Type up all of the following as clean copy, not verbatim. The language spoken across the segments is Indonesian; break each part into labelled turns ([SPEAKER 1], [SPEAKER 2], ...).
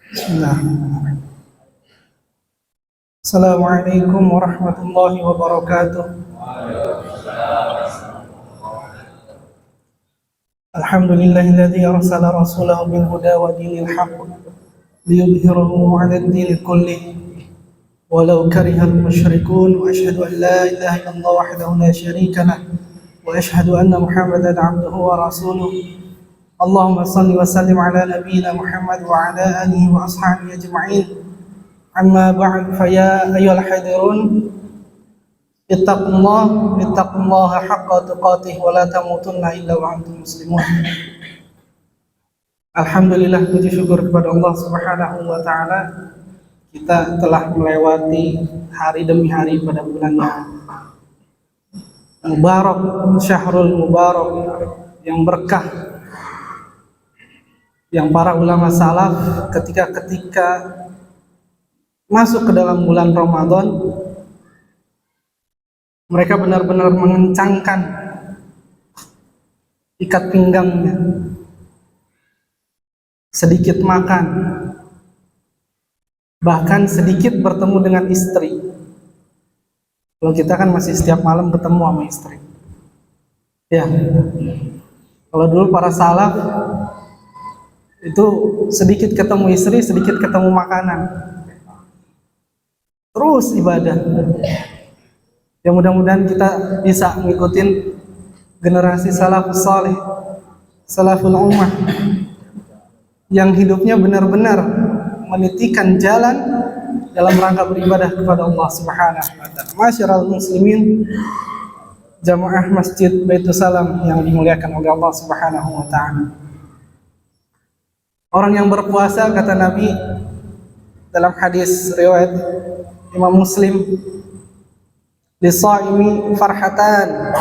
[SPEAKER 1] Bismillah. Assalamualaikum warahmatullahi wabarakatuh. Alhamdulillahilladzi arsala rasulahu bil huda wa dinil haqq liyudhhirahu 'ala ad-din kullih walau karihal musyrikun. Wa asyhadu an la ilaha illallah wahdahu la syarika lah wa asyhadu anna Muhammadan 'abduhu wa rasuluh. Allahumma salli wa sallim ala nabiyyina Muhammad wa ala alihi wa ashabihi ajma'in. Amma ba'd, fa ya ayyuhal hadirun ittaqullaha haqqa tuqatih wa la tamutunna illa wa antum muslimun. Alhamdulillah, puji syukur kepada Allah Subhanahu wa taala, kita telah melewati hari demi hari pada bulan Mubarak, Syahrul Mubarak yang berkah, yang para ulama salaf ketika masuk ke dalam bulan Ramadan, mereka benar-benar mengencangkan ikat pinggangnya, sedikit makan, bahkan sedikit bertemu dengan istri. Kalau kita kan masih setiap malam ketemu sama istri, ya. Kalau dulu para salaf itu sedikit ketemu istri, sedikit ketemu makanan, terus ibadah. Ya, mudah-mudahan kita bisa ngikutin generasi salafus saleh, salaful ummah, yang hidupnya benar-benar menitikan jalan dalam rangka beribadah kepada Allah Subhanahu wa taala. Masyiral muslimin, jamaah Masjid Baitus Salam yang dimuliakan oleh Allah Subhanahu wa taala. Orang yang berpuasa, kata Nabi dalam hadis riwayat Imam Muslim, lisaimi farhatan.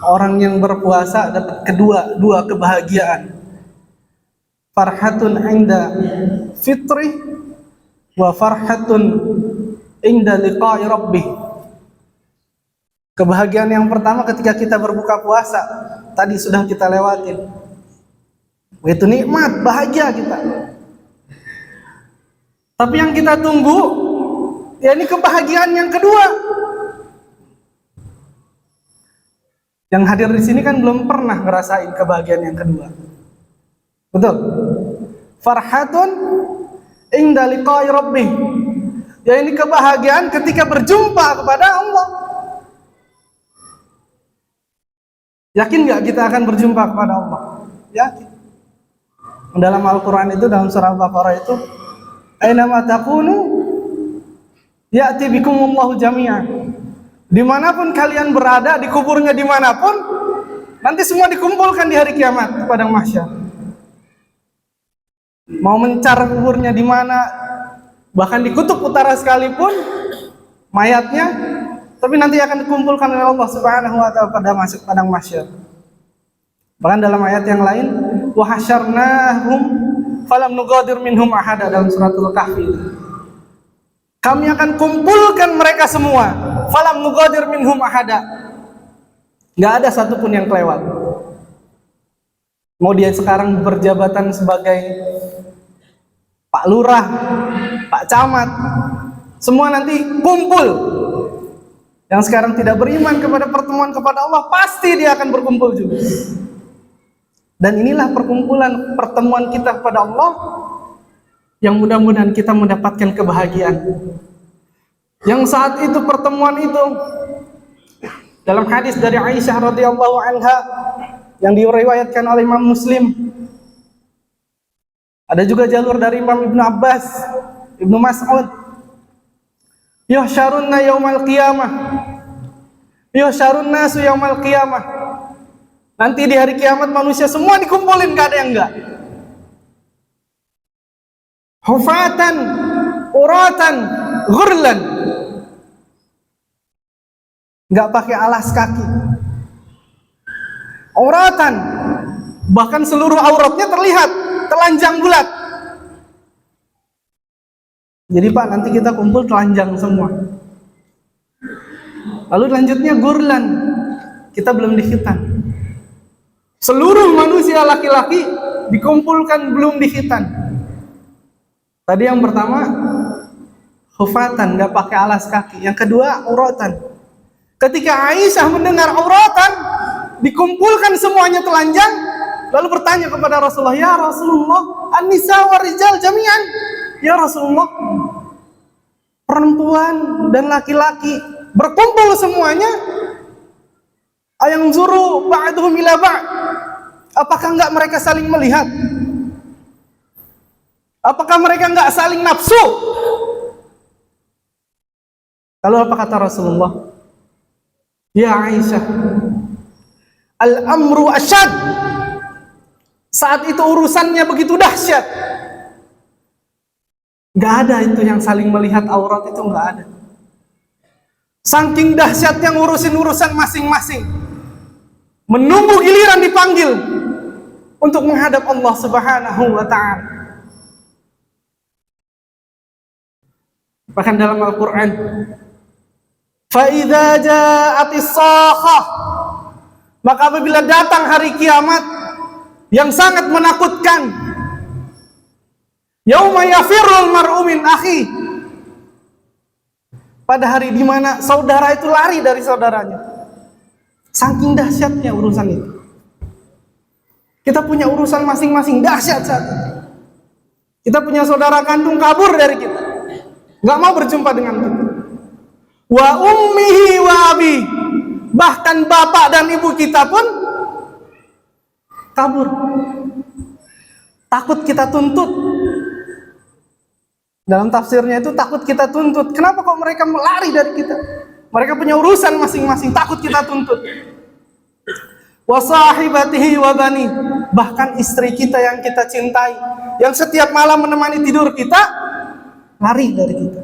[SPEAKER 1] Orang yang berpuasa dapat dua kebahagiaan. Farhatun inda fitri wa farhatun inda liqa'i rabbih. Kebahagiaan yang pertama ketika kita berbuka puasa, tadi sudah kita lewatin. Itu nikmat, bahagia kita. Tapi yang kita tunggu, ya ini kebahagiaan yang kedua. Yang hadir di sini kan belum pernah ngerasain kebahagiaan yang kedua. Betul? Farhatun inda liqa'i rabbih. Ya ini kebahagiaan ketika berjumpa kepada Allah. Yakin gak kita akan berjumpa kepada Allah? Yakin. Dalam Al-Quran itu, dalam surah Al-Baqarah itu, ainama takunu ya'ti bikumullahu jami'an. Dimanapun kalian berada, di kuburnya dimanapun, nanti semua dikumpulkan di hari kiamat di padang mahsyar. Mau mencar kuburnya di mana, bahkan di kutub utara sekalipun mayatnya, tapi nanti akan dikumpulkan oleh Allah Subhanahu wa taala pada padang mahsyar. Bahkan dalam ayat yang lain, wa hasyarnahum falam nugadir minhum ahada, dalam suratul Kahfi. Kami akan kumpulkan mereka semua, falam nugadir minhum ahada. Enggak ada satupun yang kelewat. Mau dia sekarang berjabatan sebagai Pak Lurah, Pak Camat, semua nanti kumpul. Yang sekarang tidak beriman kepada pertemuan kepada Allah, pasti dia akan berkumpul juga. Dan inilah pertemuan kita kepada Allah, yang mudah-mudahan kita mendapatkan kebahagiaan. Yang saat itu, pertemuan itu, dalam hadis dari Aisyah radhiyallahu anha yang diriwayatkan oleh Imam Muslim, ada juga jalur dari Imam Ibnu Abbas, Ibnu Mas'ud, yuhsyarunna yaumal qiyamah, yuhsyarun nasu yaumal qiyamah. Nanti di hari kiamat manusia semua dikumpulin, gak ada yang enggak. Hufatan, uratan, ghurlan. Enggak pakai alas kaki. Uratan, bahkan seluruh auratnya terlihat, telanjang bulat. Jadi Pak, nanti kita kumpul telanjang semua. Lalu lanjutnya ghurlan, kita belum dikhitan. Seluruh manusia laki-laki dikumpulkan belum dihitan. Tadi yang pertama hufatan, nggak pakai alas kaki. Yang kedua auratan. Ketika Aisyah mendengar auratan, dikumpulkan semuanya telanjang, lalu bertanya kepada Rasulullah, ya Rasulullah, an-nisa wa rijal jami'an. Ya Rasulullah, perempuan dan laki-laki berkumpul semuanya, ayang zuru ba'duhum ila ba'. Apakah enggak mereka saling melihat? Apakah mereka enggak saling nafsu? Lalu apa kata Rasulullah? Ya Aisyah, al-amru asyad. Saat itu urusannya begitu dahsyat. Enggak ada itu yang saling melihat aurat, itu enggak ada. Saking dahsyatnya ngurusin urusan masing-masing, menunggu giliran dipanggil untuk menghadap Allah Subhanahu wa ta'ala. Bahkan dalam Al-Quran, فَإِذَا جَاءَتِ الصَّاخَةُ, maka apabila datang hari kiamat yang sangat menakutkan, yauma yafirrul mar'u min akhi, pada hari di mana saudara itu lari dari saudaranya. Saking dahsyatnya urusan itu. Kita punya urusan masing-masing dahsyat saat itu. Kita punya saudara kandung kabur dari kita, nggak mau berjumpa dengan kita. Wa ummihi wa abi, bahkan bapak dan ibu kita pun kabur. Takut kita tuntut. Dalam tafsirnya itu takut kita tuntut. Kenapa kok mereka lari dari kita? Mereka punya urusan masing-masing, takut kita tuntut. Wa sahibatihi wa bani, bahkan istri kita yang kita cintai, yang setiap malam menemani tidur kita, lari dari kita.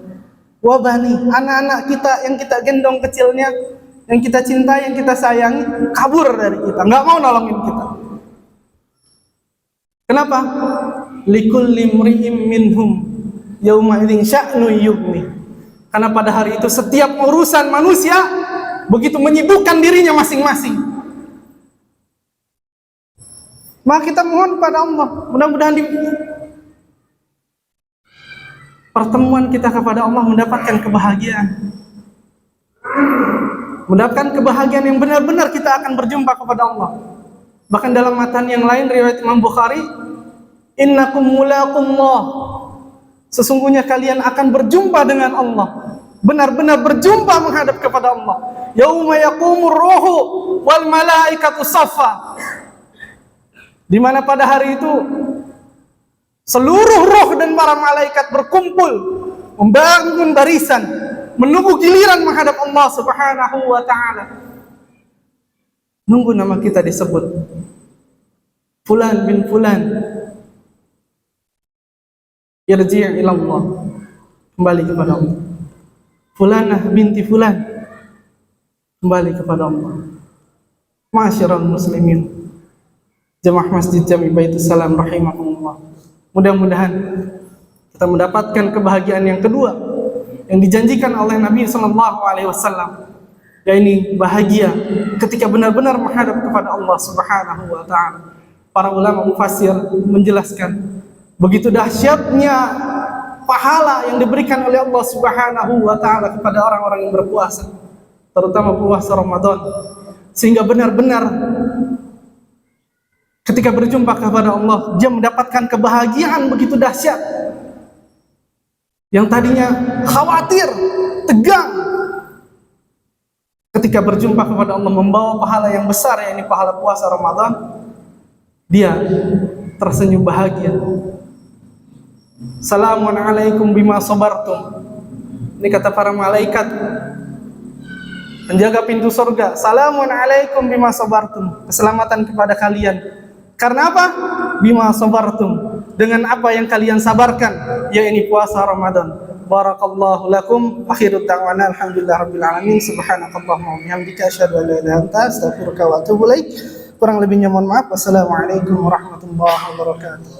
[SPEAKER 1] Wa bani, anak-anak kita yang kita gendong kecilnya, yang kita cintai, yang kita sayangi, kabur dari kita, nggak mau nolongin kita. Kenapa? Likulli mri'im minhum yauma idzin sya'nu yughni. Karena pada hari itu setiap urusan manusia begitu menyibukkan dirinya masing-masing. Maka kita mohon pada Allah, mudah-mudahan di pertemuan kita kepada Allah mendapatkan kebahagiaan. Mendapatkan kebahagiaan yang benar-benar kita akan berjumpa kepada Allah. Bahkan dalam matan yang lain riwayat Imam Bukhari, innakum mulaqullah, sesungguhnya kalian akan berjumpa dengan Allah, benar-benar berjumpa menghadap kepada Allah. Yauma yaqumur ruhu wal malaikatu saffa, di mana pada hari itu seluruh roh dan para malaikat berkumpul, membangun barisan, menunggu giliran menghadap Allah Subhanahu wa ta'ala. Nunggu nama kita disebut, Fulan bin Fulan, yarji' ila Allah, kembali kepada Allah. Fulanah binti Fulan, kembali kepada Allah. Ma'asyiral muslimin, jamaah Masjid Jami Baitus Salam rahimakumullah. Mudah-mudahan kita mendapatkan kebahagiaan yang kedua yang dijanjikan oleh Nabi sallallahu alaihi wasallam, yaitu bahagia ketika benar-benar menghadap kepada Allah Subhanahu wa ta'ala. Para ulama mufassir menjelaskan begitu dahsyatnya pahala yang diberikan oleh Allah Subhanahu wa ta'ala kepada orang-orang yang berpuasa, terutama puasa Ramadan, sehingga benar-benar ketika berjumpa kepada Allah dia mendapatkan kebahagiaan begitu dahsyat. Yang tadinya khawatir, tegang, ketika berjumpa kepada Allah membawa pahala yang besar, yakni pahala puasa Ramadan, dia tersenyum bahagia. Salamun alaikum bima sabartum. Ini kata para malaikat penjaga pintu surga. Salamun alaikum bima sabartum. Keselamatan kepada kalian. Karena apa? Bima sabartum, dengan apa yang kalian sabarkan, yaitu puasa Ramadan. Barakallahu lakum. Akhirut da'wana alhamdulillahirabbil alamin. Subhanakallahumma wa bihamdika asyhadu an la ilaha illa anta astaghfiruka wa atubu ilaik. Kurang lebihnya mohon maaf. Wassalamualaikum warahmatullahi wabarakatuh.